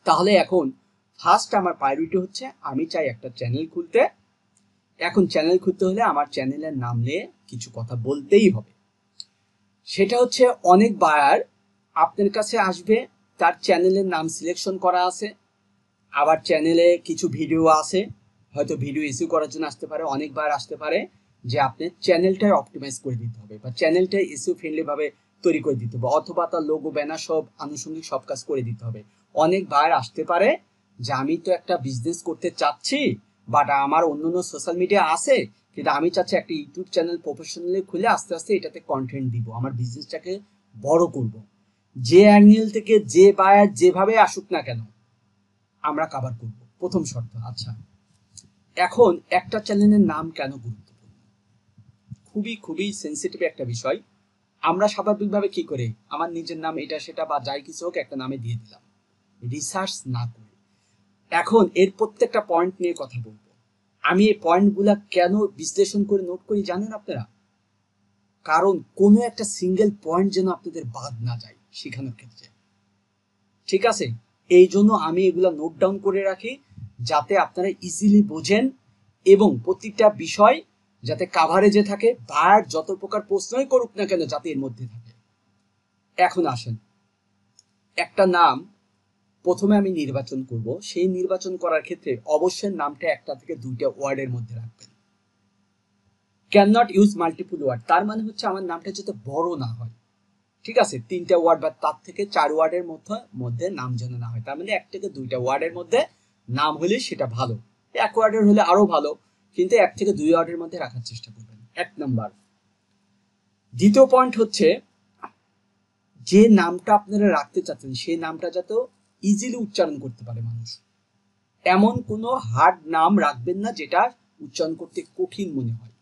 তাহলে এখন ফার্স্ট আমার প্রায়োরিটি হচ্ছে আমি চাই একটা চ্যানেল খুলতে। এখন চ্যানেল খুলতে হলে আমার চ্যানেলের নাম নিয়ে কিছু কথা বলতেই হবে। সেটা হচ্ছে অনেক বায়ার আপনার কাছে আসবে, তার চ্যানেলের নাম সিলেকশন করা আছে, আবার চ্যানেলে কিছু ভিডিও আছে, হয়তো ভিডিও ইস্যু করার জন্য আসতে পারে। অনেকবার আসতে পারে যে আপনি চ্যানেলটাই অপটিমাইজ করে দিতে হবে বা চ্যানেলটাই ইস্যু ফ্রেন্ডলি ভাবে তৈরি করে দিতে হবে, অথবা তার লোগো ব্যানার সব আনুষঙ্গিক সব কাজ করে দিতে হবে। অনেকবার আসতে পারে যে আমি তো একটা বিজনেস করতে চাচ্ছি, বাট আমার অন্যান্য সোশ্যাল মিডিয়া আছে, কিন্তু আমি চাচ্ছি একটা ইউটিউব চ্যানেল প্রফেশনালি খুলে আস্তে আস্তে এটাতে কন্টেন্ট দিব, আমার বিজনেসটাকে বড় করব। যে অ্যাঙ্গেল থেকে যে বায়ার যেভাবে আসুক না কেন আমরা কভার করব, প্রথম শর্ত। আচ্ছা, এখন একটা চ্যানেলের নাম কেন গুরুত্বপূর্ণ? খুবই খুবই সেন্সিটিভ একটা বিষয়। আমরা স্বাভাবিকভাবে কি করি, আমার নিজের নাম এটা সেটা বা যাই কিছু হোক একটা নামে দিয়ে দিলাম, রিসার্চ না করে। এখন এর প্রত্যেকটা পয়েন্ট নিয়ে কথা বলবো। আমি এই পয়েন্টগুলা কেন বিশ্লেষণ করে নোট করি জানেন আপনারা? কারণ কোনো একটা সিঙ্গেল পয়েন্ট যেন আপনাদের বাদ না যায় শেখানোর ক্ষেত্রে, ঠিক আছে? এই জন্য আমি এগুলা নোট ডাউন করে রাখি, যাতে আপনারা ইজিলি বোঝেন এবং প্রতিটা বিষয় যাতে কাভারেজে থাকে, বায়ার যত প্রকার প্রশ্নই করুক না কেন যাতে এর মধ্যে থাকে। এখন আসেন, একটা নাম প্রথমে আমি নির্বাচন করব। সেই নির্বাচন করার ক্ষেত্রে অবশ্যই নামটা একটা থেকে দুইটা ওয়ার্ডের মধ্যে রাখবেন। Can not use multiple word, তার মানে হচ্ছে আমার নামটা যাতে বড় না হয়, ঠিক আছে? 3টা ওয়ার্ড বা তার থেকে 4 ওয়ার্ডের মধ্যে নাম যেন না হয়। তার মানে 1 থেকে 2টা ওয়ার্ডের মধ্যে নাম হলে সেটা ভালো, 1 ওয়ার্ডের হলে আরো ভালো, কিন্তু 1 থেকে 2 ওয়ার্ডের মধ্যে রাখার চেষ্টা করবেন, 1 নাম্বার। দ্বিতীয় পয়েন্ট হচ্ছে যে নামটা আপনারা রাখতে চাচ্ছেন সেই নামটা যাতে ইজিলি উচ্চারণ করতে পারে মানুষ। এমন কোনো হার্ড নাম রাখবেন না যেটা উচ্চারণ করতে কঠিন মনে হয়।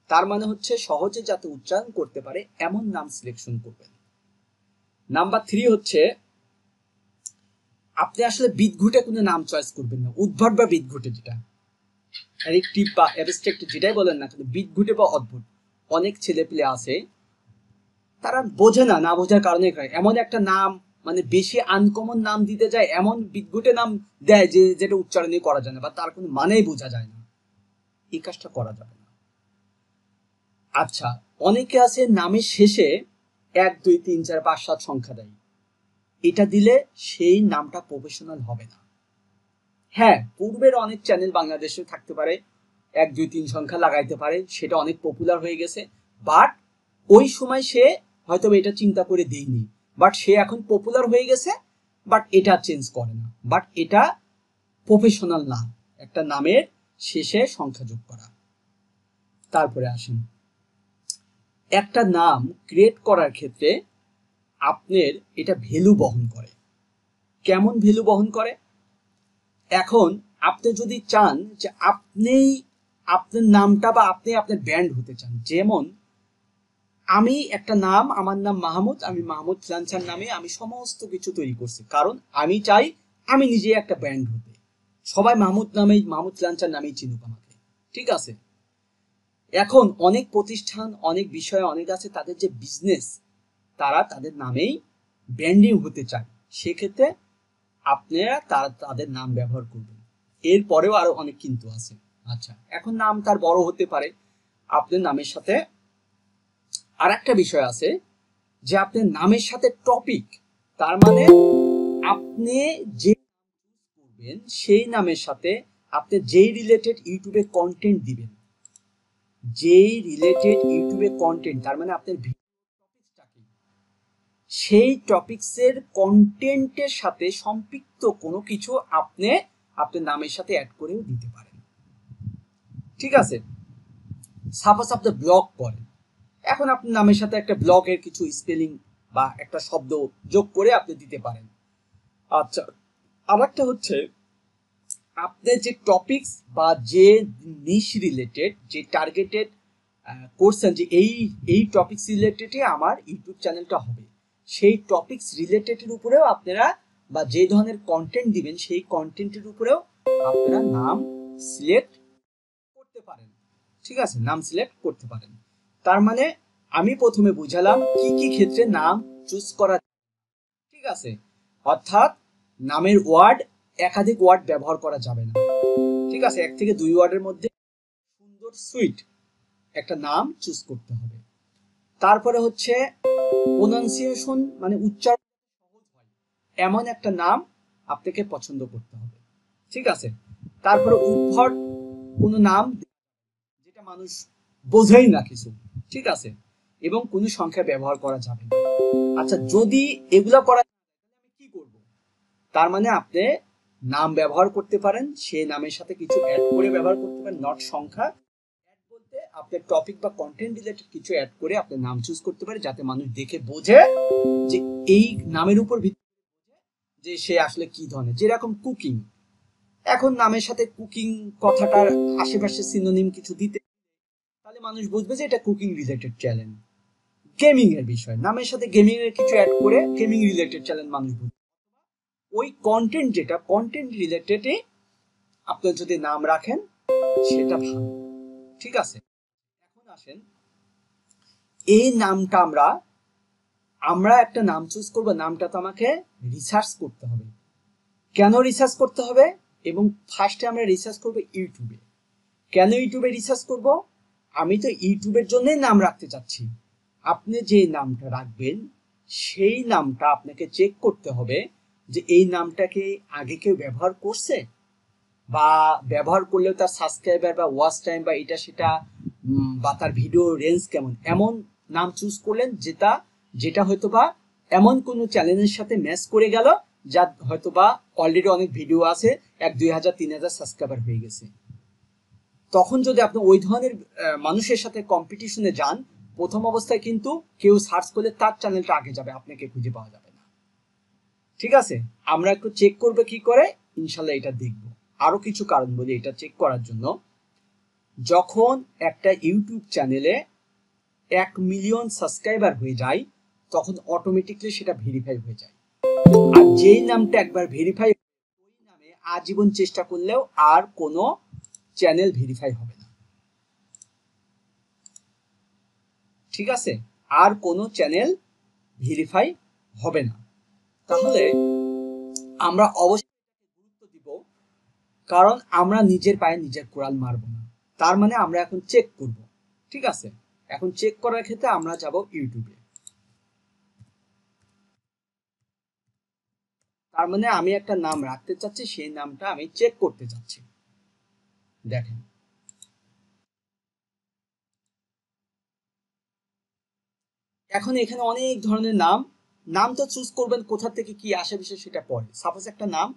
তার মানে হচ্ছে সহজে যাতে উচ্চারণ করতে পারে এমন নাম সিলেকশন করবেন। নাম্বার 3 হচ্ছে আপনি আসলে বিদঘুটে কোনো নাম চয়েস করবেন না। উদ্ভট বা বিদঘুটে, যেটা অ্যাডিকটিভ বা অ্যাবস্ট্রাক্ট যেটাই বলেন না কিন্তু, বিদঘুটে বা অদ্ভুত অনেক ছেলেপিলে আছে, তারা বোঝে না, না বোঝার কারণে এমন একটা নাম, মানে বেশি আনকমন নাম দিতে যায়, এমন বিদঘুটে নাম দেয় যে যেটা উচ্চারণই করা যায় না বা তার কোনো মানেই বোঝা যায় না। এই কাজটা করা যাবে না। আচ্ছা, অনেকে আছে নামের শেষে 1 2 3 4 5 7 সংখ্যা দেয়, এটা দিলে সেই নামটা প্রফেশনাল হবে না। হ্যাঁ, পূর্বের অনেক চ্যানেল বাংলাদেশে থাকতে পারে 1 2 3 সংখ্যা লাগাইতে পারে, সেটা অনেক পপুলার হয়ে গেছে, বাট ওই সময় সে হয়তো এটা চিন্তা করে দেয়নি, বাট সে এখন পপুলার হয়ে গেছে, বাট এটা চেঞ্জ করে না, বাট এটা প্রফেশনাল না একটা নামের শেষে সংখ্যা যোগ করা। তারপরে আসেন, একটা নাম ক্রিয়েট করার ক্ষেত্রে আপনার এটা ভ্যালু বহন করে। কেমন ভ্যালু বহন করে? এখন আপনি যদি চান যে আপনি আপনার নামটা বা আপনি আপনার ব্র্যান্ড হতে চান, যেমন আমি একটা নাম, আমার নাম মাহমুদ, আমি মাহমুদ ফ্রিল্যান্সার নামে আমি সমস্ত কিছু তৈরি করছি, কারণ আমি চাই আমি নিজে একটা ব্র্যান্ড হতে, সবাই মাহমুদ নামেই, মাহমুদ ফ্রিল্যান্সার নামেই চিনুক আমাকে, ঠিক আছে? এখন অনেক প্রতিষ্ঠান, অনেক বিষয় অনেক আছে, তাদের যে বিজনেস, তারা তাদের নামেই ব্র্যান্ডিং হতে চায়, সেক্ষেত্রে আপনারা তাদের নাম ব্যবহার করবেন। এরপরেও আরো অনেক কিন্তু আছে। আচ্ছা, এখন নাম তার বড় হতে পারে, আপনার নামের সাথে আর একটা বিষয় আছে যে আপনার নামের সাথে টপিক, তার মানে আপনি যে করবেন সেই নামের সাথে আপনি যেই রিলেটেড ইউটিউবে কন্টেন্ট দিবেন, যেই রিলেটেড ইউটিউবে কন্টেন্ট, তার মানে আপনার টপিকসটাকে, সেই টপিকসের কন্টেন্টের সাথে সম্পৃক্ত কোনো কিছু আপনি আপনার নামের সাথে অ্যাড করেও দিতে পারেন, ঠিক আছে? সাপোজ আপনি ব্লগ করেন, এখন আপনার নামের সাথে একটা ব্লগের কিছু স্পেলিং বা একটা শব্দ যোগ করে আপনি দিতে পারেন। আচ্ছা, আরেকটা হচ্ছে আপনার যে টপিকস বা যে নিশ রিলেটেড, যে টার্গেটেড করছেন যে এই টপিকস রিলেটেডে আমার ইউটিউব চ্যানেলটা হবে, সেই টপিকস রিলেটেডের উপরেও আপনারা বা যে ধরনের কন্টেন্ট দিবেন সেই কন্টেন্টের উপরেও আপনারা নাম সিলেক্ট করতে পারেন, ঠিক আছে? নাম সিলেক্ট করতে পারেন। তার মানে আমি প্রথমে বুঝালাম কি কি ক্ষেত্রে নাম চুজ করা, ঠিক আছে? অর্থাৎ নামের ওয়ার্ড একাধিক ওয়ার্ড ব্যবহার করা যাবে না, ঠিক আছে? 1 থেকে 2 ওয়ার্ডের মধ্যে সুন্দর সুইট একটা নাম চুজ করতে হবে। তারপরে হচ্ছে প্রোনাউন্সিয়েশন মানে উচ্চারণ সহজ হয় এমন একটা নাম আপনাকে পছন্দ করতে হবে, ঠিক আছে? তারপরে উদ্ভট কোনো নাম যেটা মানুষ বোঝেই না কিছু, ঠিক আছে? এবং কোনো সংখ্যা ব্যবহার করা যাবে না। আচ্ছা, যদি এগুলা করা আমি কি করব? তার মানে আপনি নাম ব্যবহার করতে পারেন, সেই নামের সাথে কিছু অ্যাড করে ব্যবহার করতে পারেন, নট সংখ্যা। অ্যাড বলতে আপনি টপিক বা কন্টেন্ট রিলেটেড কিছু অ্যাড করে আপনি নাম চুজ করতে পারেন, যাতে মানুষ দেখে বোঝে যে এই নামের উপর ভিত্তি যে সে আসলে কি ধরনের। যেরকম কুকিং, এখন নামের সাথে কুকিং কথাটার আশেপাশে সিনোনিম কিছু দিতে, তাহলে মানুষ বুঝবে যে এটা কুকিং রিলেটেড চ্যানেল। গেমিং এর বিষয়, নামের সাথে গেমিং এর কিছু অ্যাড করে গেমিং রিলেটেড চ্যানেল মানুষ বুঝবে। ওই কন্টেন্ট যেটা কন্টেন্ট রিলেটেডে আপনি যদি নাম রাখেন সেটা ভালো, ঠিক আছে? এখন আসেন, এই নামটা আমরা একটা নাম চুজ করব, নামটা তো আমাকে রিসার্চ করতে হবে। কেন রিসার্চ করতে হবে? এবং ফার্স্টে আমরা রিসার্চ করব ইউটিউবে। কেন ইউটিউবে রিসার্চ করব? আমি তো ইউটিউবের জন্যই নাম রাখতে চাচ্ছি। আপনি যে নামটা রাখবেন সেই নামটা আপনাকে চেক করতে হবে যে এই নামটাকে আগে কেউ ব্যবহার করছে, বা ব্যবহার করলেও তার সাবস্ক্রাইবার বা ওয়াচ টাইম বা এটা সেটা বা তার ভিডিও রেঞ্জ কেমন, এমন নাম চুজ করলেন যেটা হয়তো বা এমন কোনো চ্যানেলের সাথে ম্যাচ করে গেল, যার হয়তো বা অলরেডি অনেক ভিডিও আছে, 1, 2 হাজার 3 হাজার সাবস্ক্রাইবার হয়ে গেছে। তখন যদি আপনি ওই ধরনের মানুষের সাথে কম্পিটিশনে যান, প্রথম অবস্থায় কিন্তু কেউ সার্চ করলে তার চ্যানেলটা আগে যাবে, আপনাকে খুঁজে পাওয়া যাবে না, ঠিক আছে? আমরা একটু চেক করবো কি করে, ইনশাল্লাহ এটা দেখবো। আরো কিছু কারণ বলি এটা চেক করার জন্য। যখন একটা ইউটিউব চ্যানেলে 1 মিলিয়ন সাবস্ক্রাইবার হয়ে যায়, তখন অটোমেটিকলি সেটা ভেরিফাই হয়ে যায়। আর যেই নামটা একবার ভেরিফাই, ওই নামে আজীবন চেষ্টা করলেও আর কোনো চ্যানেল ভেরিফাই হবে না, ঠিক আছে? আর কোনো চ্যানেল ভেরিফাই হবে না। তাহলে আমরা অবশ্যই গুরুত্ব দিব, কারণ আমরা নিজের পায়ে নিজের কোড়াল মারবো না। তার মানে আমরা এখন চেক করব, ঠিক আছে? এখন চেক করার ক্ষেত্রে আমরা যাব ইউটিউবে। তার মানে আমি একটা নাম রাখতে চাচ্ছি, সেই নামটা আমি চেক করতে চাচ্ছি। দেখেন, এখন এখানে অনেক ধরনের নাম তো চুজ করবেন, কোথা থেকে কি আসে বিষয় সেটা পরে। সাপোজ একটা নাম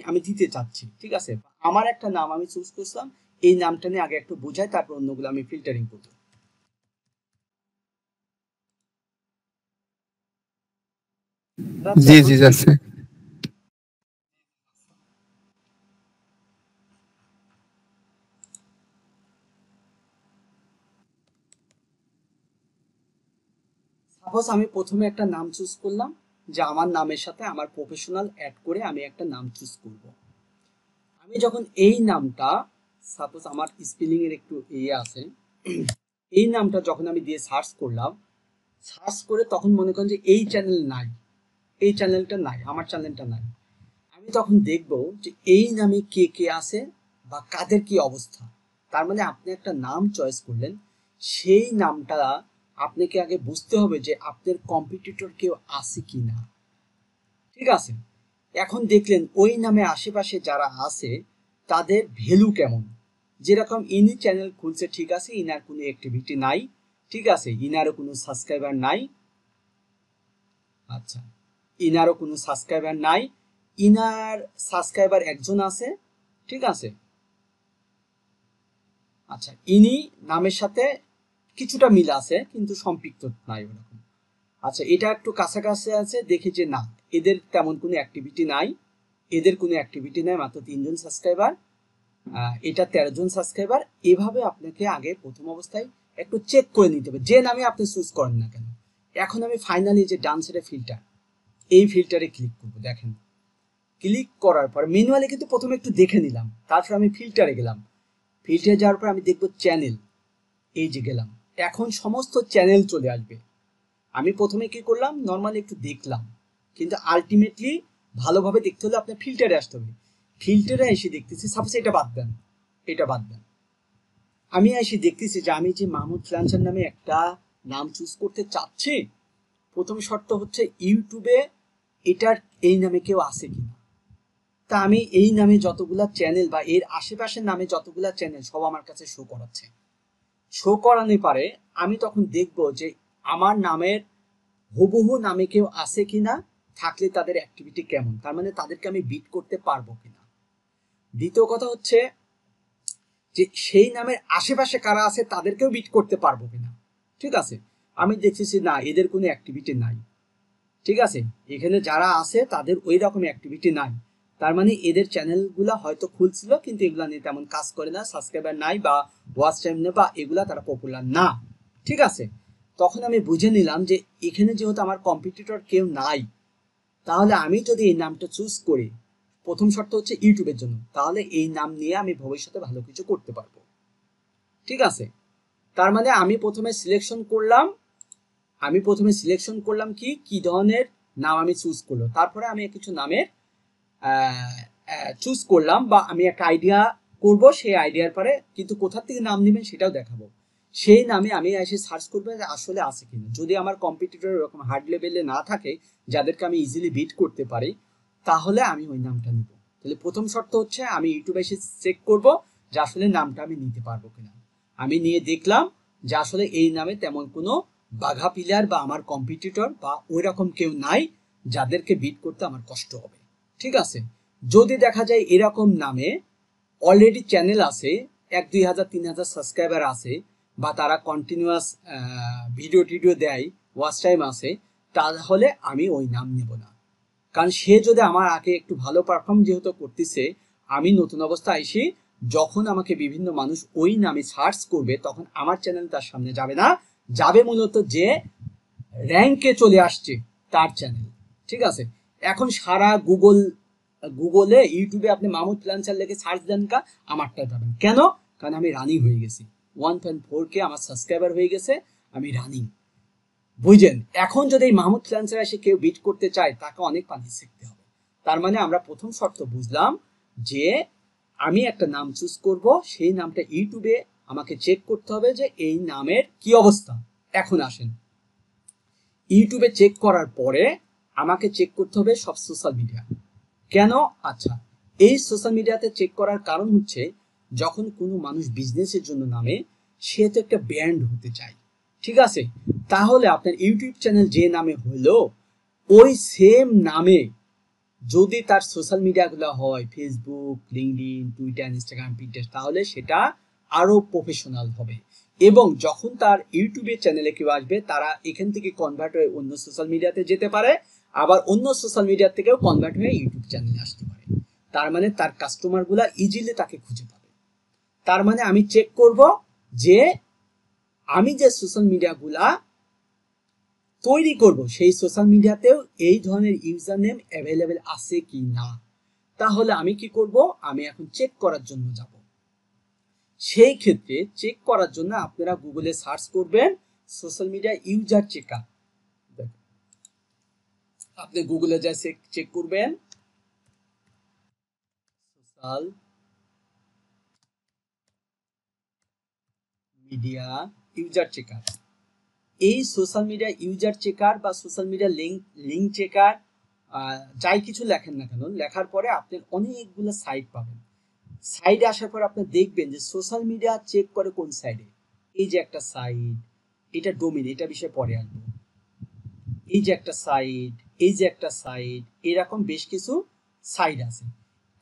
আমি দিতে চাচ্ছি, ঠিক আছে? আমার একটা নাম আমি চুজ করলাম, এই নামটা নিয়ে আগে একটু বোঝাই, তারপর অন্যগুলো আমি ফিল্টারিং করব। জি জি যাচ্ছে। সাপোজ আমি প্রথমে একটা নাম চুজ করলাম, যে আমার নামের সাথে আমার প্রফেশনাল অ্যাড করে আমি একটা নাম চুজ করব। আমি যখন এই নামটা, সাপোজ আমার স্পেলিং এর একটু ইয়ে আছে, এই নামটা যখন আমি দিয়ে সার্চ করলাম, সার্চ করে তখন মনে করেন যে এই চ্যানেল নাই, এই চ্যানেলটা নাই, আমার চ্যানেলটা নাই, আমি তখন দেখব যে এই নামে কে কে আছে বা কাদের কি অবস্থা। তার মানে আপনি একটা নাম চয়েস করলেন, সেই নামটা আপনাকে আগে বুঝতে হবে যে আপনার কম্পিটিটর কেউ আছে কি না, ঠিক আছে? এখন দেখলেন ওই নামে আশেপাশে যারা আছে তাদের ভ্যালু কেমন। যেরকম ইনি চ্যানেল খুলছে, ঠিক আছে, ইনার কোনো অ্যাক্টিভিটি নাই, ঠিক আছে, ইনারও কোনো সাবস্ক্রাইবার নাই, আচ্ছা, ইনারও কোনো সাবস্ক্রাইবার নাই, ইনার সাবস্ক্রাইবার একজন আছে, ঠিক আছে, আচ্ছা, ইনি নামের সাথে কিছুটা মিল আছে কিন্তু সম্পৃক্ত নাই ওরকম, আচ্ছা, এটা একটু কাছাকাছি আছে, দেখি যে না, এদের তেমন কোনো অ্যাক্টিভিটি নাই, এদের কোনো অ্যাক্টিভিটি নাই, মাত্র 3 জন সাবস্ক্রাইবার, এটা 13 জন সাবস্ক্রাইবার। এভাবে আপনাকে আগে প্রথম অবস্থায় একটু চেক করে নিতে হবে, যে নামে আপনি চুজ করেন না কেন। এখন আমি ফাইনালি যে ডান সাইডে ফিল্টার, এই ফিল্টারে ক্লিক করব। দেখেন, ক্লিক করার পর ম্যানুয়ালি কিন্তু প্রথমে একটু দেখে নিলাম, তারপর আমি ফিল্টারে গেলাম। ফিল্টারে যাওয়ার পর আমি দেখব চ্যানেল, এই যে গেলাম, এখন সমস্ত চ্যানেল চলে আসবে। আমি প্রথমে কি করলাম, নর্মালি একটু দেখলাম, কিন্তু আলটিমেটলি ভালোভাবে দেখতে হলে আপনার ফিল্টারে আসতে হবে। ফিল্টারে এসে দেখতেছি, সাপোজ এটা বাদ দেন, এটা বাদ দেন, আমি এসে দেখতেছি যে আমি যে মাহমুদ ফ্রিল্যান্সার নামে একটা নাম চুজ করতে চাচ্ছি, প্রথম শর্ত হচ্ছে ইউটিউবে এটার এই নামে কেউ আছে কিনা। তা আমি এই নামে যতগুলা চ্যানেল বা এর আশেপাশের নামে যতগুলা চ্যানেল সব আমার কাছে শো করাচ্ছে, শো করানোর পারে আমি তখন দেখব যে আমার নামের হুবহু নামে কেউ আছে কিনা, থাকলে তাদের অ্যাক্টিভিটি কেমন, তার মানে তাদেরকে আমি বিট করতে পারবো কিনা। দ্বিতীয় কথা হচ্ছে যে সেই নামের আশেপাশে কারা আছে তাদেরকেও বিট করতে পারবো কিনা। ঠিক আছে, আমি দেখতেছি না এদের কোনো অ্যাক্টিভিটি নাই, ঠিক আছে, এখানে যারা আছে তাদের ওই রকম অ্যাক্টিভিটি নাই, তার মানে এদের চ্যানেলগুলো হয়তো খুলছিল কিন্তু এগুলা নিয়ে তেমন কাজ করে না, সাবস্ক্রাইবার নাই বা ওয়াচ টাইম নেই বা এগুলা তারা পপুলার না। ঠিক আছে, তখন আমি বুঝে নিলাম যে এখানে যেহেতু আমার কম্পিটিটর কেউ নাই, তাহলে আমি যদি এই নামটা চুজ করি, প্রথম শর্ত হচ্ছে ইউটিউবের জন্য, তাহলে এই নাম নিয়ে আমি ভবিষ্যতে ভালো কিছু করতে পারবো। ঠিক আছে, তার মানে আমি প্রথমে সিলেকশন করলাম কি কি ধরনের নাম আমি চুজ করলো, তারপরে আমি কিছু নামের চুজ করলাম বা আমি একটা আইডিয়া করব, সেই আইডিয়ার পরে কিন্তু কোথা থেকে নাম নেবেন সেটাও দেখাবো, সেই নামে আমি এসে সার্চ করবো যে আসলে আছে কিনা। যদি আমার কম্পিটিটর এরকম হার্ড লেভেলে না থাকে যাদেরকে আমি ইজিলি বিট করতে পারি, তাহলে আমি ওই নামটা নিব। তাহলে প্রথম শর্ত হচ্ছে আমি ইউটিউবে এসে চেক করব যে আসলে নামটা আমি নিতে পারবো কিনা। আমি নিয়ে দেখলাম যে আসলে এই নামে তেমন কোনো বাঘা পিলার বা আমার কম্পিটিটর বা ওই রকম কেউ নাই যাদেরকে বিট করতে আমার কষ্ট হবে। ঠিক আছে, যদি দেখা যায় এরকম নামে অলরেডি চ্যানেল আছে, 1-2 হাজার 3 হাজার সাবস্ক্রাইবার আছে, বা তারা কন্টিনিউয়াস ভিডিও টিডিও দেয়, ওয়াচ টাইম আছে, তাহলে আমি ওই নাম নেব না। কারণ সে যদি আমার আগে একটু ভালো পারফর্ম যেহেতু করতেছে, আমি নতুন অবস্থা আইসি, যখন আমাকে বিভিন্ন মানুষ ওই নামে সার্চ করবে তখন আমার চ্যানেল তার সামনে যাবে না, যাবে মূলত যে র্যাঙ্কে চলে আসছে তার চ্যানেল। ঠিক আছে, এখন সারা গুগলে ইউটিউবে আপনি মাহমুদ ফ্রিল্যান্সার লেগে সার্চ দেন কা, আমারটা পাবেন। কেন? কারণ আমি রানিং হয়ে গেছি, 1.4K আমার সাবস্ক্রাইবার হয়ে গেছে, আমি রানিং। বুঝলেন? এখন যদি এই মাহমুদ ফ্রিল্যান্সার এসে কেউ বিট করতে চায় তাকে অনেক পানি শিখতে হবে। তার মানে আমরা প্রথম শর্ত বুঝলাম যে আমি একটা নাম চুজ করব, সেই নামটা ইউটিউবে আমাকে চেক করতে হবে যে এই নামের কি অবস্থা। এখন আসেন, ইউটিউবে চেক করার পরে আমাকে চেক করতে হবে সব সোশ্যাল মিডিয়া। কেন? আচ্ছা, এই সোশ্যাল মিডিয়াতে চেক করার কারণ হচ্ছে যখন কোনো মানুষ বিজনেসের জন্য নামে, সে তো একটা ব্র্যান্ড হতে চায়। ঠিক আছে, তাহলে আপনার ইউটিউব চ্যানেল যে নামে হলো, ওই সেম নামে যদি তার সোশ্যাল মিডিয়াগুলো হয় Facebook, LinkedIn, Twitter, Instagram, Pinterest, তাহলে সেটা আরো প্রফেশনাল হবে। এবং যখন তার ইউটিউবের চ্যানেলে কেউ আসবে, তারা এখান থেকে কনভার্ট হয়ে অন্য সোশ্যাল মিডিয়াতে যেতে পারে, আবার অন্য সোশ্যাল মিডিয়া থেকেও কনভার্ট হয়ে ইউটিউব চ্যানেলে আসতে পারে। তার মানে তার কাস্টমার গুলা ইজিলি তাকে খুঁজে পাবে। তার মানে আমি চেক করব যে আমি যে সোশ্যাল মিডিয়া গুলা তৈরি করব সেই সোশ্যাল মিডিয়াতেও এই ধরনের ইউজার নেম অ্যাভেলেবেল আছে কি না। তাহলে আমি কি করব, আমি এখন চেক করার জন্য যাব। সেই ক্ষেত্রে চেক করার জন্য আপনারা গুগলে সার্চ করবেন সোশ্যাল মিডিয়া ইউজার চেকার। আপনি গুগলে যা চেক করবেন সোশ্যাল মিডিয়া ইউজার চেকার। এই সোশ্যাল মিডিয়া ইউজার চেকার বা সোশ্যাল মিডিয়া লিঙ্ক চেকার যাই কিছু লেখেন না কেন, লেখার পরে আপনি অনেকগুলো সাইট পাবেন। সাইডে আসার পর আপনি দেখবেন যে সোশ্যাল মিডিয়া চেক করে কোন সাইডে। এই যে একটা সাইট, এটা ডোমেন, এটা বিষয়ে পরে আসবো। এই যে একটা সাইট, এই যে একটা সাইট, এরকম বেশ কিছু সাইট আছে।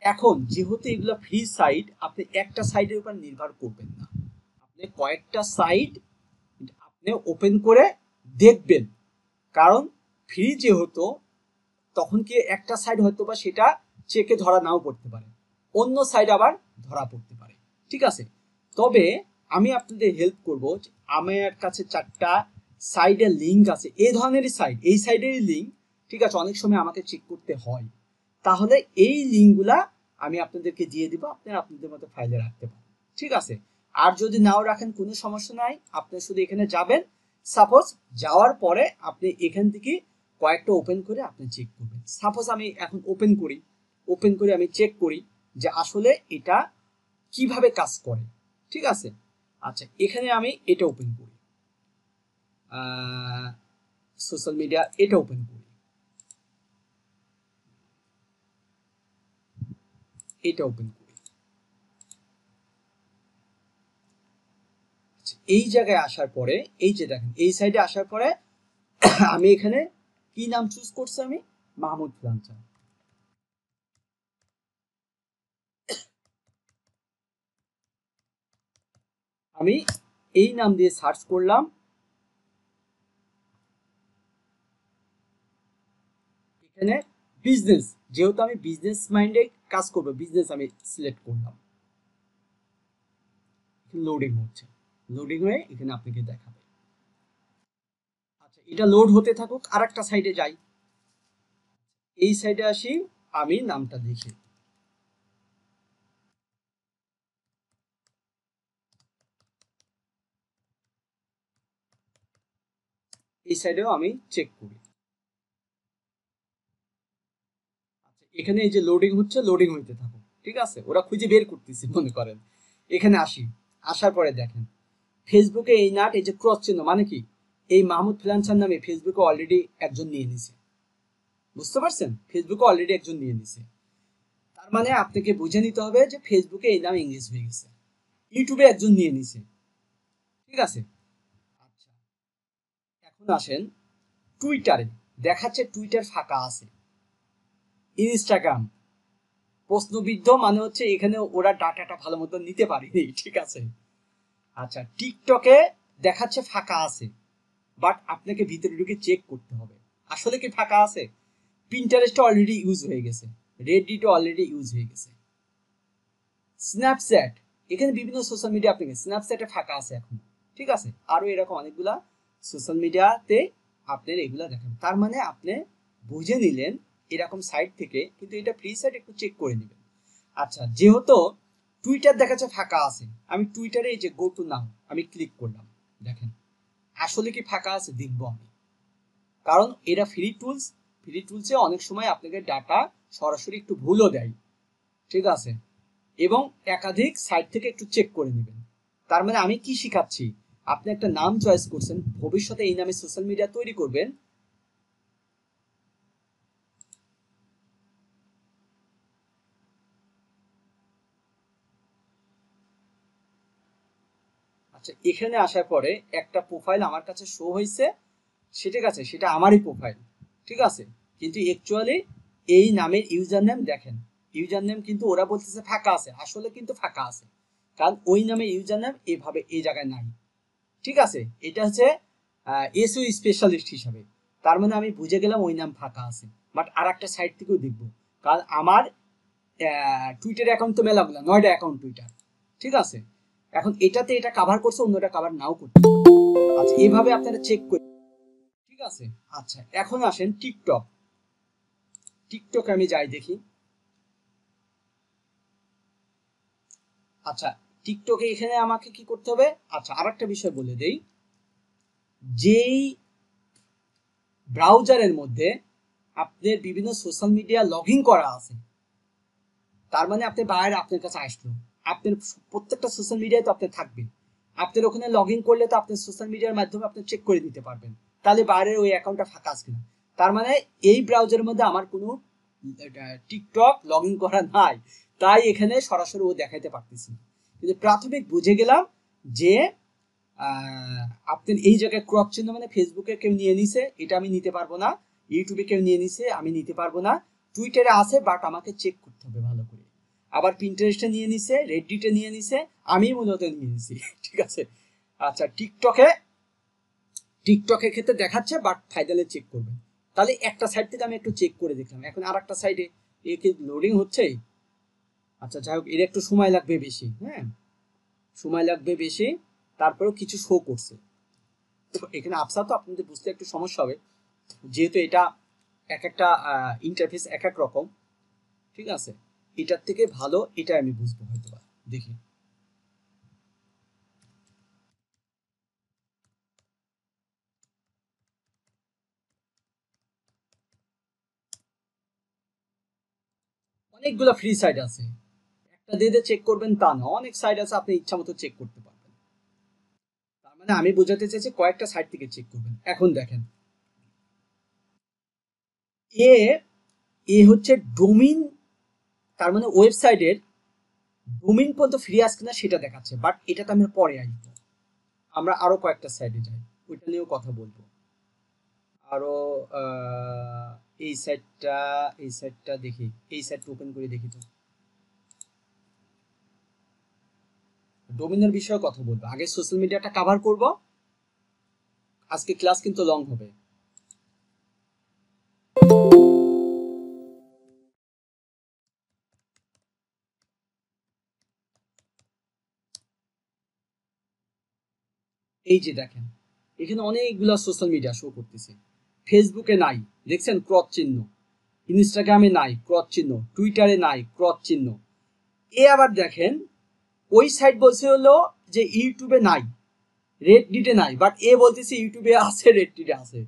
এখন যেহেতু এগুলো ফ্রি সাইট, আপনি একটা সাইটের উপর নির্ভর করবেন না, আপনি কয়েকটা সাইট আপনি ওপেন করে দেখবেন। কারণ ফ্রি যেহেতু, তখন কি একটা সাইড হয়তো বা সেটা চেকে ধরা নাও পড়তে পারে, অন্য সাইড আবার ধরা পড়তে পারে। ঠিক আছে, তবে আমি আপনাদের হেল্প করব, আমার কাছে 4টা সাইডের লিঙ্ক আছে, এই ধরনেরই সাইট, এই সাইডেরই লিঙ্ক। ঠিক আছে, অনেক সময় আমাকে চেক করতে হয়, তাহলে এই লিঙ্কগুলা আমি আপনাদেরকে দিয়ে দিব, আপনারা আপনাদের মতো ফাইলে রাখতে পারেন। ঠিক আছে, আর যদি নাও রাখেন কোনো সমস্যা নাই, আপনি শুধু এখানে যাবেন। সাপোজ যাওয়ার পরে আপনি এখান থেকে কয়েকটা ওপেন করে আপনি চেক করবেন। সাপোজ আমি এখন ওপেন করে আমি চেক করি যে আসলে এটা কিভাবে কাজ করে। ঠিক আছে, আচ্ছা এখানে আমি এটা ওপেন করি, সোশ্যাল মিডিয়া এটা ওপেন করি, এটা ওপেন করি। এই জায়গায় আসার পরে এই যে দেখেন এই সাইডে আসার পরে আমি এখানে কি নাম চুজ করছি, আমি মাহমুদ ফ্রিল্যান্সার। আমি এই নাম দিয়ে সার্চ করলাম, এখানে বিজনেস, যেহেতু আমি বিজনেস মাইন্ডে কাজ করবো, বিজনেস আমি সিলেক্ট করলাম। লোডিং হচ্ছে, লোডিং হয়ে এখানে আপনাকে দেখাবে। আচ্ছা এটা লোড হতে থাকুক, আর একটা সাইডে যাই, এই সাইডে আসি, আমি নামটা দেখি, এই সাইডেও আমি চেক করি। আচ্ছা এখানে এই যে লোডিং হচ্ছে, লোডিং হইতে থাকুক, ঠিক আছে, ওরা খুঁজে বের করতেছে মনে করেন। এখানে আসি, আসার পরে দেখেন ফেসবুকে এই নাট, এই যে ক্রস চিহ্ন মানে কি, এই মাহমুদ ফ্রিল্যান্সার নামে ফেসবুকে অলরেডি একজন নিয়ে নিছে। বুঝতে পারছেন, ফেসবুকে অলরেডি একজন নিয়ে নিছে, তার মানে আপনাকে বুঝে নিতে হবে যে ফেসবুকে এই নাম ইংলিশ হয়ে গেছে, ইউটিউবে একজন নিয়ে নিছে। ঠিক আছে, আচ্ছা এখন আসেন টুইটারে, দেখাচ্ছে টুইটার ফাঁকা আছে। ইনস্টাগ্রাম প্রশ্নবিদ্ধ, মানে হচ্ছে এখানে ওরা ডাটাটা ভালো মতো নিতে পারেনি। ঠিক আছে, আচ্ছা টিকটকে দেখাচ্ছে ফাঁকা আছে, বাট আপনাকে ভিতরে ঢুকে চেক করতে হবে আসলে কি ফাঁকা আছে। পিন্টারেস্ট অলরেডি ইউজ হয়ে গেছে, রেডিট অলরেডি ইউজ হয়ে গেছে। স্ন্যাপচ্যাট, এখানে বিভিন্ন সোশ্যাল মিডিয়া আপনাকে, স্ন্যাপচ্যাটে ফাঁকা আছে এখন। ঠিক আছে, আরো এরকম অনেকগুলা সোশ্যাল মিডিয়াতে আপনার এগুলা দেখাবে। তার মানে আপনি বুঝে নিলেন এরকম সাইট থেকে, কিন্তু এটা ফ্রি সাইট, একটু চেক করে নেবেন। আচ্ছা যেহেতু টুইটার দেখাচ্ছে ফাঁকা আছে, আমি টুইটারে এই যে গো টু নাও আমি ক্লিক করলাম, দেখেন আসলে কি ফাঁকা আছে দেখবো আমি, কারণ এটা ফ্রি টুলস, ফ্রি টুলসে অনেক সময় আপনাকে ডাটা সরাসরি একটু ভুলও দেয়। ঠিক আছে, এবং একাধিক সাইট থেকে একটু চেক করে নেবেন। তার মানে আমি কি শিখাচ্ছি, আপনি একটা নাম চয়েস করছেন, ভবিষ্যতে এই নামে সোশ্যাল মিডিয়া তৈরি করবেন। আচ্ছা এখানে আসার পরে একটা প্রোফাইল আমার কাছে শো হয়েছে, সেটা কাছে সেটা আমারই প্রোফাইল। ঠিক আছে, কিন্তু অ্যাকচুয়ালি এই নামের ইউজার নেম দেখেন, ইউজার নেম কিন্তু ওরা বলতেছে ফাঁকা আছে, আসলে কিন্তু ফাঁকা আছে, কারণ ওই নামের ইউজার নেম এভাবে এই জায়গায় নাই। ঠিক আছে, এটা হচ্ছে এসইও স্পেশালিস্ট হিসাবে, তার মানে আমি বুঝে গেলাম ওই নাম ফাঁকা আছে। বাট আর একটা সাইট থেকেও দেখবো, কারণ আমার টুইটার অ্যাকাউন্ট তো মেলাগুলা 9টা অ্যাকাউন্ট টুইটার। ঠিক আছে, এখন এটাতে এটা কাভার করছে, অন্যটা কাভার নাও করছে। আচ্ছা এইভাবে আপনারা চেক করে। ঠিক আছে, আচ্ছা এখন আসেন টিকটক, টিকটক আমি যাই দেখি। আচ্ছা টিকটকে এখানে আমাকে কি করতে হবে, আচ্ছা আর একটা বিষয় বলে দেই, যেই ব্রাউজারের মধ্যে আপনার বিভিন্ন সোশ্যাল মিডিয়া লগ ইন করা আছে, তার মানে আপনি বাইরে আপনার কাছে আসলো, আপনার প্রত্যেকটা সোশ্যাল মিডিয়ায় তো আপনার থাকবে, আপনার ওখানে লগ ইন করলে তো আপনি সোশ্যাল মিডিয়ার মাধ্যমে আপনি চেক করে দিতে পারবেন, তাহলে বাইরের ওই অ্যাকাউন্টটা ফাঁকা আছে কিনা। তার মানে এই ব্রাউজারের মধ্যে আমার কোনো টিকটক লগ ইন করা নাই, তাই এখানে সরাসরি ও দেখাইতে পারতেছি না। কিন্তু প্রাথমিক বুঝে গেলাম যে আপনার এই জায়গায় ক্রস চিহ্ন মানে ফেসবুকে কেউ নিয়ে নিছে, এটা আমি নিতে পারবো না, ইউটিউবে কেউ নিয়ে নিছে আমি নিতে পারবো না, টুইটারে আছে বাট আমাকে চেক করতে হবে ভালো করে, আবার পিন্টারেস্টে নিয়ে নিছে, রেডিটে নিয়ে নিছে, আমি মূলত নিয়ে নিছি। ঠিক আছে, আচ্ছা টিকটকে, টিকটকের ক্ষেত্রে দেখাচ্ছে বাট ফাইনালে চেক করবেন। তাহলে একটা সাইড থেকে আমি একটু চেক করে দেখলাম, এখন আর একটা সাইডে এ কি লোডিং হচ্ছে। আচ্ছা যাই হোক, এর একটু সময় লাগবে বেশি, হ্যাঁ সময় লাগবে বেশি, তারপরেও কিছু শো করছে। তো এখানে আপসা তো আপনাদের বুঝতে একটু সমস্যা হবে, যেহেতু এটা এক একটা ইন্টারফেস এক এক রকম। ঠিক আছে, এটার থেকে ভালো এটা আমি বুঝবো হয়তো বা, দেখি। অনেকগুলো ফ্রি সাইট আছে, একটা দিয়ে চেক করবেন তা না, অনেক সাইট আছে, আপনি ইচ্ছা মতো চেক করতে পারবেন। তার মানে আমি বোঝাতে চাইছি কয়েকটা সাইট থেকে চেক করবেন। এখন দেখেন, এ এ হচ্ছে ডোমিন, তার মানে ওয়েবসাইটের ডোমিন পর্যন্ত ফ্রি আসছে না সেটা দেখাচ্ছে, বাট এটাতে আমরা পরে আসবো। আমরা আরো কয়েকটা সাইটে যাই, ওইটা নিয়েও কথা বলবো। আরো এই সাইটটা, এই সাইটটা দেখি, এই সাইটটা ওপেন করে দেখি তো। ডোমিনের বিষয়ে কথা বলবো, আগে সোশ্যাল মিডিয়াটা কভার করব, আজকে ক্লাস কিন্তু লং হবে। এই যে দেখেন, এখানে অনেকগুলা সোশ্যাল মিডিয়া শো করতেছে। ফেসবুকে নাই, দেখছেন ক্রস চিহ্ন, ইনস্টাগ্রামে নাই ক্রস চিহ্ন, টুইটারে নাই ক্রস চিহ্ন। এ আবার দেখেন, ওই সাইট বলছে হলো যে ইউটিউবে নাই, রেডডিটে নাই, বাট এ বলতেছে ইউটিউবে আছে, রেডডিটে আছে।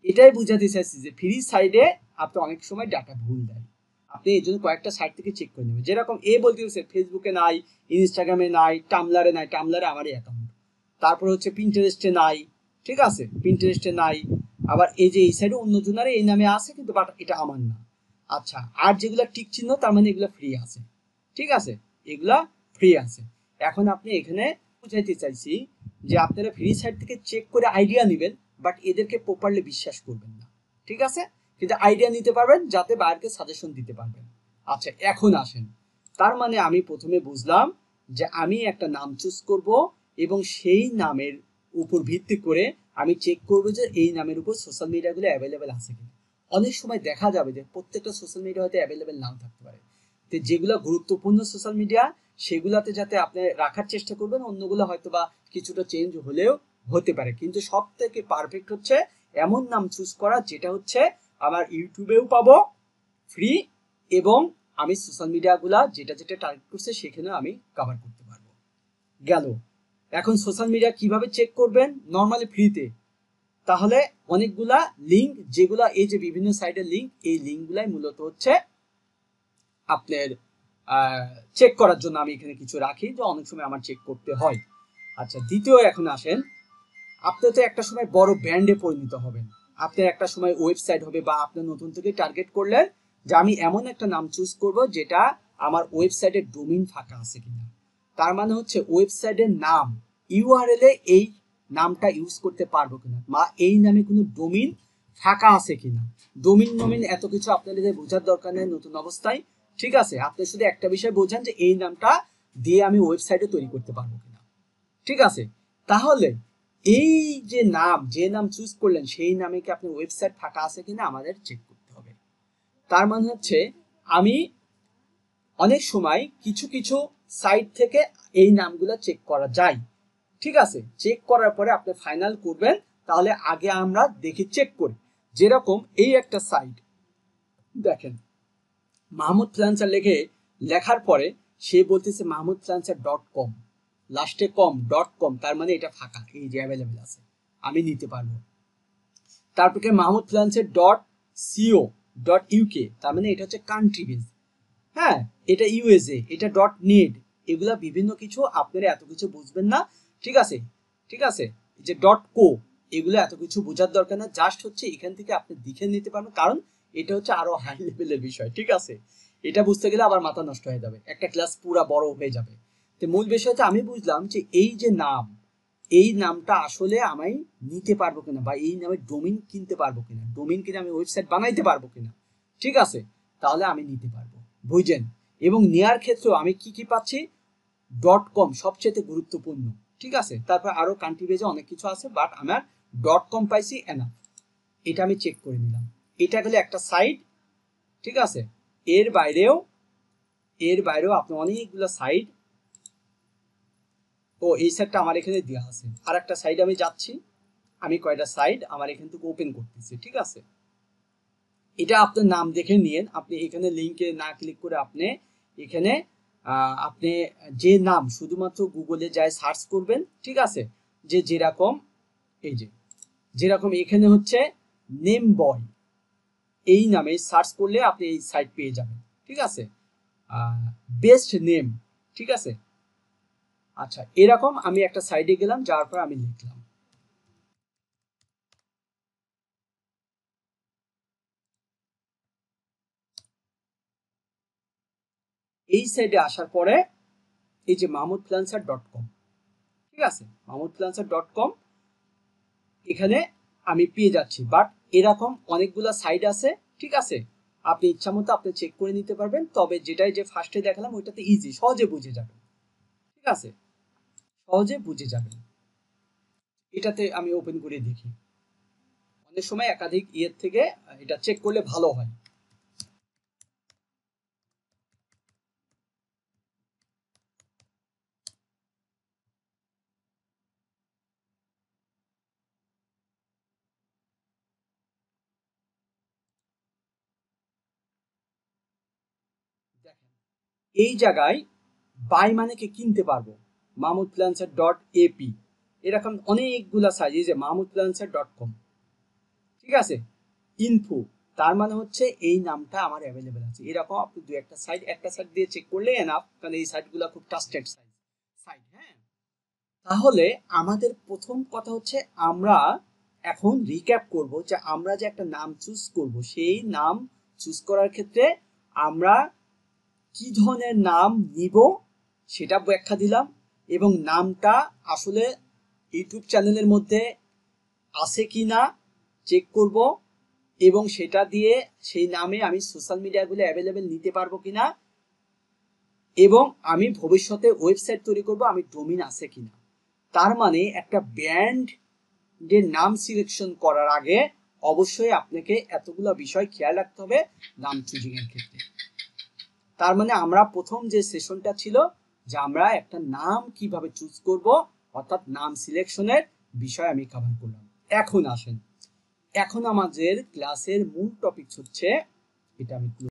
এটাই বুঝাতে চাইছি যে ফ্রি সাইডে আপনি অনেক সময় ডাটা ভুল দেয়, আপনি এই জন্য কয়েকটা সাইট থেকে চেক করে নেবেন। যেরকম এ বলতেছে ফেসবুকে নাই, ইনস্টাগ্রামে নাই, টামলারে নাই, টামলারে আমারই অ্যাকাউন্ট, তারপর হচ্ছে পিন্টারেস্টে নাই, ঠিক আছে, পিন্টারেস্টে নাই। আবার এই যে এই সাইডে অন্য জনারে এই নামে আছে, কিন্তু বাট এটা আমার না। আচ্ছা, আর যেগুলা টিক চিহ্ন তার মানে এগুলা ফ্রি আছে, ঠিক আছে, এগুলা ফ্রি আছে। এখন আপনি এখানে বুঝাইতে চাইছি যে আপনারা ফ্রি সাইট থেকে চেক করে আইডিয়া নেবেন, বাট এদেরকে প্রপারলি বিশ্বাস করবেন না, ঠিক আছে, কিন্তু আইডিয়া নিতে পারবেন যাতে বাইরকে সাজেশন দিতে পারবেন। আচ্ছা, এখন আসেন, তার মানে আমি প্রথমে বুঝলাম যে আমি একটা নাম চুজ করব এবং সেই নামের উপর ভিত্তি করে আমি চেক করব যে এই নামের উপর সোশ্যাল মিডিয়াগুলো অ্যাভেলেবেল আছে কিনা। অনেক সময় দেখা যাবে যে প্রত্যেকটা সোশ্যাল মিডিয়া হয়তো অ্যাভেলেবেল নাও থাকতে পারে, তো যেগুলো গুরুত্বপূর্ণ সোশ্যাল মিডিয়া সেগুলাতে যাতে আপনি রাখার চেষ্টা করবেন, অন্যগুলো হয়তো বা কিছুটা চেঞ্জ হলেও হতে পারে, কিন্তু সব থেকে পারফেক্ট হচ্ছে এমন নাম চুজ করা যেটা হচ্ছে আমার ইউটিউবেও পাবো ফ্রি, এবং আমি সোশ্যাল মিডিয়াগুলা যেটা যেটা টার্গেট করছে সেখানেও আমি কভার করতে পারবো। গেল। এখন সোশ্যাল মিডিয়া কিভাবে চেক করবেন, নর্মালি ফ্রিতে, তাহলে অনেকগুলা লিঙ্ক, যেগুলা এই যে বিভিন্ন সাইটের লিঙ্ক, এই লিঙ্কগুলাই মূলত হচ্ছে আপনার চেক করার জন্য আমি এখানে কিছু রাখি, যে অনেক সময় আমার চেক করতে হয়। আচ্ছা, দ্বিতীয়, এখন আসেন, আপনি তো একটা সময় বড় ব্র্যান্ডে পরিণত হবেন, আপনার একটা সময় ওয়েবসাইট হবে, বা আপনার নতুন থেকে টার্গেট করলেন যে আমি এমন একটা নাম চুজ করব যেটা আমার ওয়েবসাইটের ডোমিন ফাঁকা আছে কিনা। তার মানে হচ্ছে ওয়েবসাইটের নাম ইউআরএল এ এই নামটা ইউজ করতে পারবো কিনা, বা এই নামে কোনো ডোমিন ফাঁকা আছে কিনা। ডোমিন নমিন এত কিছু আপনাদের বোঝার দরকার নেই নতুন অবস্থায়, ঠিক আছে, আপনি শুধু একটা বিষয় বোঝেন যে এই নামটা দিয়ে আমি ওয়েবসাইটে তৈরি করতে পারবো কিনা, ঠিক আছে। তাহলে এই যে নাম, যে নাম চুজ করলেন সেই নামে কি আপনার ওয়েবসাইট ফাঁকা আছে কিনা আমাদের চেক করতে হবে। তার মানে হচ্ছে আমি অনেক সময় কিছু কিছু সাইট থেকে এই নামগুলো চেক করা যায়, ঠিক আছে, চেক করার পরে আপনি ফাইনাল করবেন। তাহলে আগে আমরা দেখি চেক করি, যেরকম এই একটা সাইট দেখেন, মাহমুদ ফ্রিল্যান্সার লেখার পরে সে বলতেছে মাহমুদ ফ্রিল্যান্সার .com, লাস্টে .com, তার মানে এটা ফাঁকা, এই যে অ্যাভেলেবেল আছে, আমি নিতে পারবো। তারপরে মাহমুদ ফ্রিল্যান্সার .co.uk, তার মানে এটা হচ্ছে কান্ট্রি বেস, হ্যাঁ, এটা ইউএসএ, এটা .net, এগুলা বিভিন্ন কিছু, আপনারা এত কিছু বুঝবেন না, ঠিক আছে, ঠিক আছে, যে .co, এগুলো এত কিছু বোঝার দরকার না, জাস্ট হচ্ছে এখান থেকে আপনি দেখে নিতে পারবেন, কারণ এটা হচ্ছে আরো হাই লেভেলের বিষয়, ঠিক আছে, এটা বুঝতে গেলে আবার মাথা নষ্ট হয়ে যাবে, একটা ক্লাস পুরা বড় হয়ে যাবে। তো মূল বিষয় হচ্ছে আমি বুঝলাম যে এই যে নাম, এই নামটা আসলে আমি নিতে পারবো কিনা, বা এই নামে ডোমিন কিনতে পারবো কিনা, ডোমিন কিনে আমি ওয়েবসাইট বানাইতে পারবো কিনা, ঠিক আছে, তাহলে আমি নিতে পারবো, বুঝছেন। এবং নেয়ার ক্ষেত্রেও আমি কি কি পাচ্ছি, .com সবচেয়ে গুরুত্বপূর্ণ, ঠিক আছে, তারপর আরো কান্ট্রি বেজে অনেক কিছু আছে, বাট আমার .com পাইছি এনাফ, এটা আমি চেক করে নিলাম। এটা গেলে একটা সাইট, ঠিক আছে, এর বাইরেও আপনি অনেকগুলো সাইট, ও এই সাইটটা আমার এখানে দেওয়া আছে, আর একটা সাইড আমি যাচ্ছি, আমি কয়টা সাইট আমার এখান থেকে ওপেন করতেছি, ঠিক আছে, এটা আপনার নাম দেখে নিয়েন, আপনি এখানে লিঙ্কে না ক্লিক করে আপনি এখানে আপনি যে নাম শুধুমাত্র গুগলে যায় সার্চ করবেন, ঠিক আছে, যে যেরকম এই যে যেরকম এখানে হচ্ছে নেম বয়, এই নামে সার্চ করলে আপনি এই সাইট পেয়ে যাবেন, ঠিক আছে। বেস্ট নেম, ঠিক আছে। আচ্ছা, এরকম আমি একটা সাইডে গেলাম, যাওয়ার পর আমি লিখলাম। এই সাইডে আসার পরে এই যে mahmudfluencer.com, ঠিক আছে, mahmudfluencer.com এখানে আমি পেয়ে যাচ্ছি। বাট এরকম অনেকগুলা সাইট আছে, ঠিক আছে, আপনি ইচ্ছা মতো আপনি চেক করে নিতে পারবেন। তবে যেটাই যে ফার্স্টে দেখালাম ওইটাতে ইজি, সহজে বুঝে যাবেন, ঠিক আছে, সহজে বুঝে যাবেন। এটাতে আমি ওপেন করে দেখি, অনেক সময় একাধিক ইয়ের থেকে এটা চেক করলে ভালো হয়। দেখেন, এই জায়গায় বাই মানে কি কিনতে পারবো, mahmudfluencer.ap, এরকম অনেকগুলা সাইজ, এই যে mahmudfluencer.com, ঠিক আছে, ইনফো, তার মানে হচ্ছে এই নামটা আমার অ্যাভেলেবেল আছে। এরকম আপনি দু একটা সাইট দিয়ে চেক করলে এনাফ, কারণ এই সাইটগুলো খুব ট্রাস্টেড সাইট। হ্যাঁ, তাহলে আমাদের প্রথম কথা হচ্ছে আমরা এখন রিক্যাপ করব যে আমরা যে একটা নাম চুজ করব, সেই নাম চুজ করার ক্ষেত্রে আমরা কি ধরনের নাম নিব সেটা ব্যাখ্যা দিলাম, এবং নামটা আসলে ইউটিউব চ্যানেলের মধ্যে আছে কি না চেক করব, এবং সেটা দিয়ে সেই নামে আমি সোশ্যাল মিডিয়াগুলো অ্যাভেলেবেল নিতে পারবো কিনা, এবং আমি ভবিষ্যতে ওয়েবসাইট তৈরি করব, আমি ডোমিন আছে কিনা। তার মানে একটা ব্র্যান্ডের নাম সিলেকশন করার আগে অবশ্যই আপনাকে এতগুলো বিষয় খেয়াল রাখতে হবে নাম চুজিং এর ক্ষেত্রে। তার মানে আমরা প্রথম যে সেশনটা ছিল যে আমরা একটা নাম কিভাবে চুজ করব, অর্থাৎ নাম সিলেকশনের বিষয় আমি কভার করলাম। এখন আসেন, এখন আমাদের ক্লাসের মূল টপিক হচ্ছে, এটা আমি